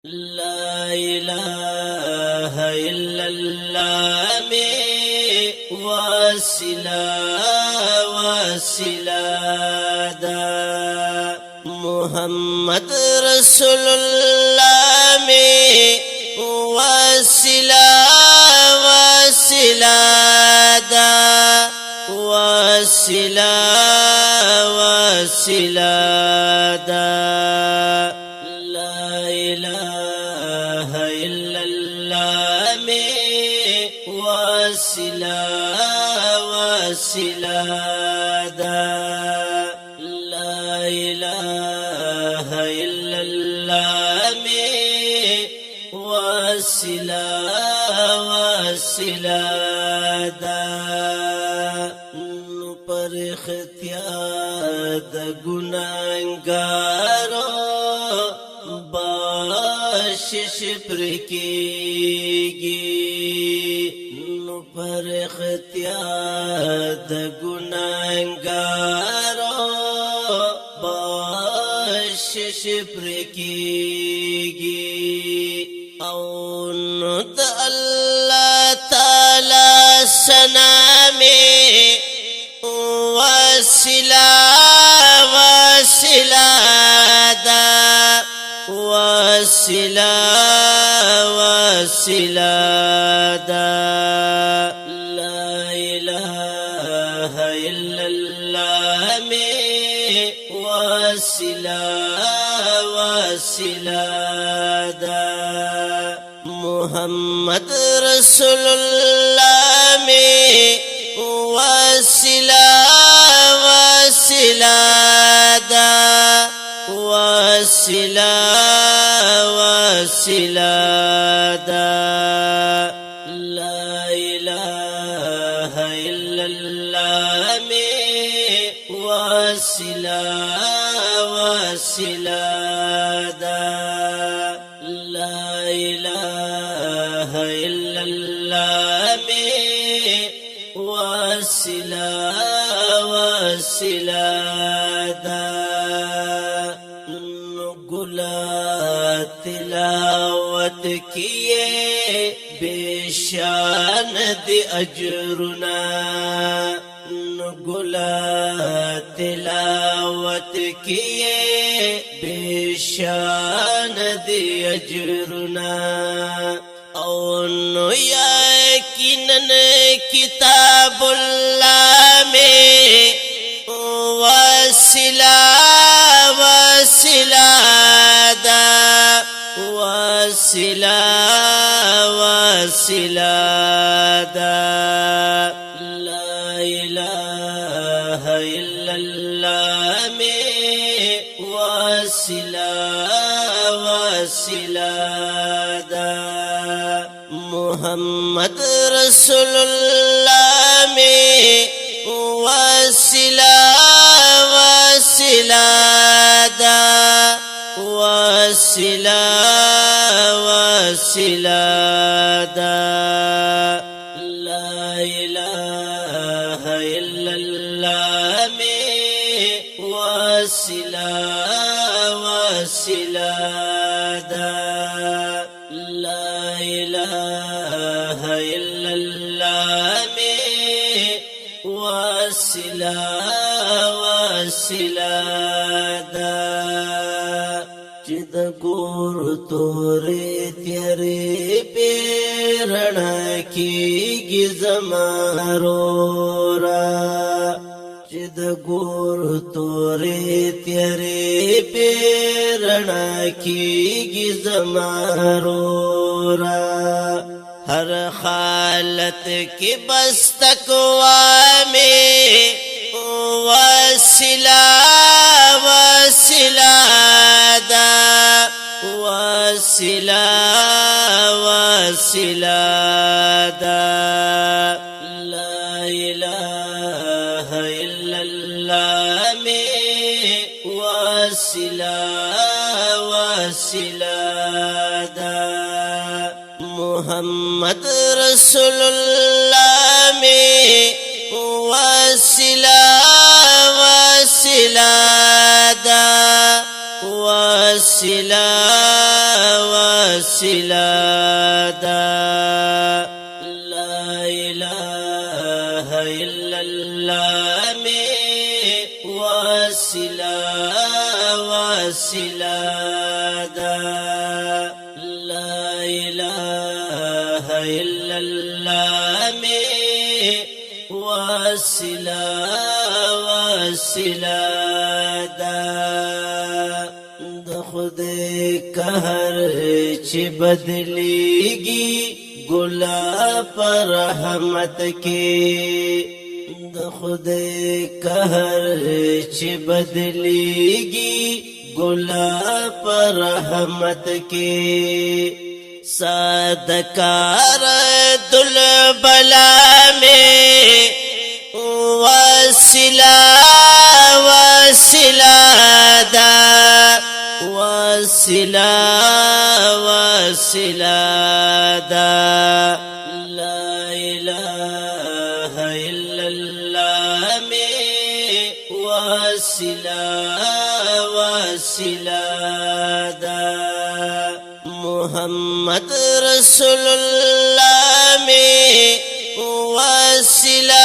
لا إله إلا الله میں وسیلہ دا محمد رسول اللہ میں وسیلہ دا وسیلہ دا لا إله إلا الله میں وسیلہ دا لا إله إلا الله میں وسیلہ دا نو پر اختیار د گناہگارو باشش پر کیگی نو پر اختیار د گناہگارو باشش پر کیگی او نو د اللہ تعالی سنا میں وسیلہ دا وسیلہ دا لا إله إلا الله میں وسیلہ دا محمد رسول اللہ میں وسیلہ دا وسیلہ دا لا إله إلا الله میں وسیلہ دا لا إله إلا الله میں وسیلہ دا گلا تلاوت کیے بے شان دی اجرنا گلا تلاوت کیے بے شان دی اجرنا اونو یقیناً کتاب اللہ میں وسیلہ دا وسیلہ دا لا إله إلا الله میں وسیلہ دا محمد رسول اللہ میں وسیلہ دا وسیلہ دا لا إله إلا الله میں وسیلہ دا لا إله إلا الله میں وسیلہ دا چد گور تورے تیرے پیرنا کی گزمارورا چد گور تورے تیرے پیرنا کی گزمارورا ہر حالت کی بس تقوی میں وسیلہ دا وسیلہ دا لا إله إلا الله میں وسیلہ دا محمد رسول اللہ میں وسیلہ دا وسیلہ وسیله ده لا اله الا الله می وسیله وسیله ده لا اله الا الله می وسیله وسیله ده د خدای قهر چې بدلیږي ګلا پر رحمت کې د خدای قهر چې بدلیږي ګلا پر رحمت کې صدقار دل بلا میں وسیلہ وسیلہ دا وسیلہ وسیلہ دا لا الہ الا اللہ میں وسیلہ وسیلہ دا محمد رسول اللہ میں وسیلہ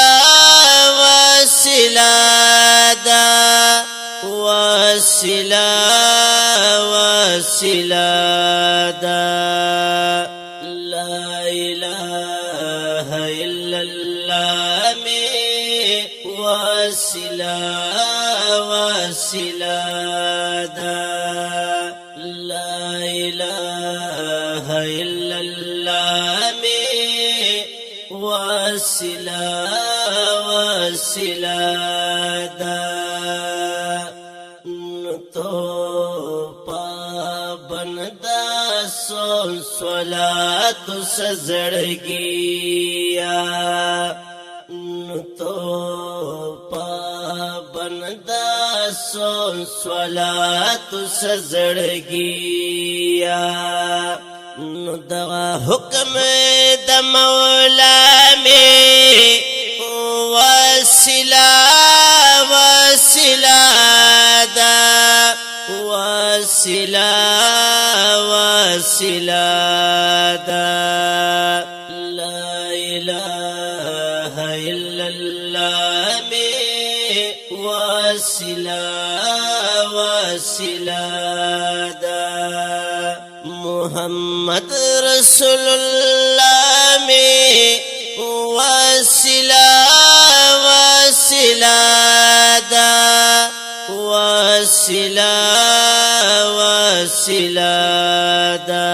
وسیلہ دا وسیلہ وسیلہ دا لا الہ الا اللہ میں وسیلہ وسیلہ دا لا الہ الا اللہ میں وسیلہ وسیلہ دا تو پابندہ سو صلاة سزڑگیا تو پابندہ سو صلاة سزڑگیا نو دغا حکم د مولا میں وسیلہ وسیلہ دا وسیلہ وسیلہ دا لا الہ الا اللہ میں وسیلہ وسیلہ دا محمد رسول اللہ میں وسیلہ وسیلہ دا وسیلہ وسیلہ دا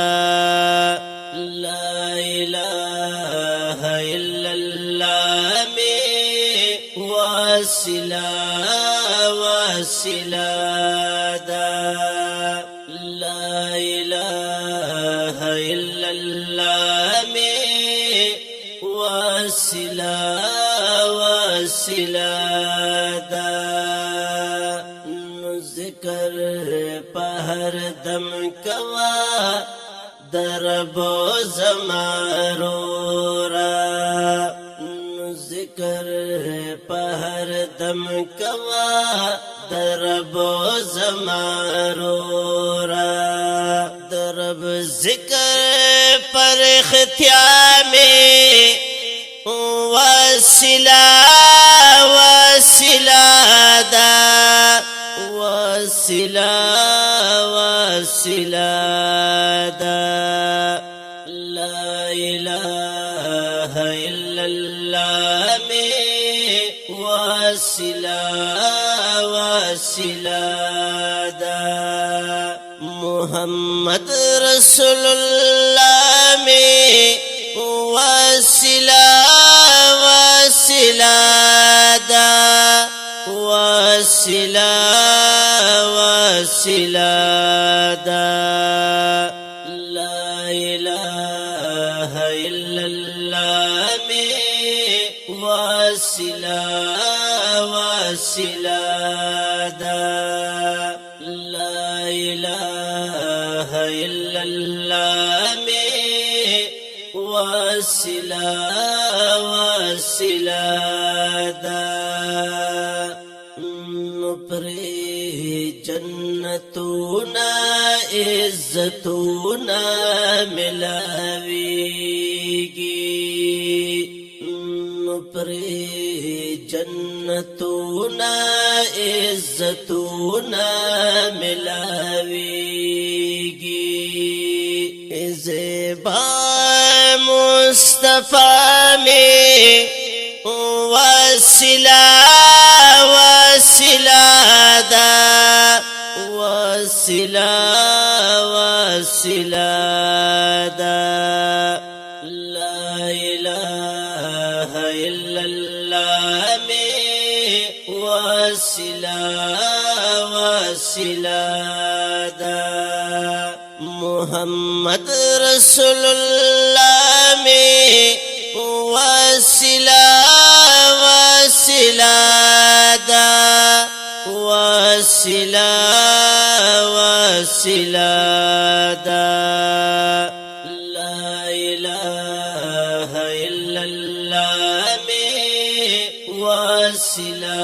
لا الہ الا اللہ میں وسیلہ وسیلہ دا لا الہ الا اللہ میں وسیلہ وسیلہ دا ذکر پہر دم کوا درب و زمارورا ذکر پہر دم کوا درب و زمارورا درب ذکر پر اختیار میں وسیلہ وسیلہ دا وسیلہ وسیلہ دا لا الہ الا اللہ میں وسیلہ وسیلہ دا محمد رسول اللہ میں وسیلہ وسیلہ دا وسیلہ وسیلہ دا لا الہ الا اللہ میں وسیلہ وسیلہ دا لا الہ الا اللہ میں وسیلہ وسیلہ دا جنتونا عزتونا ملاویگی پری جنتونا عزتونا ملاویگی زیبا مصطفیٰ میں وسیلہ وسیلہ دا وسیلہ وسیلہ دا لا الہ الا اللہ میں وسیلہ وسیلہ دا محمد رسول اللہ میں وسیلہ وسیلہ دا وسیلہ وسیلہ دا لا الہ الا اللہ میں وسیلہ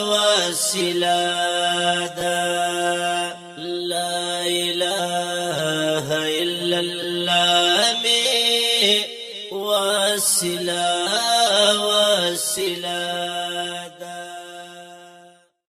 وسیلہ دا لا الہ الا اللہ میں وسیلہ وسیلہ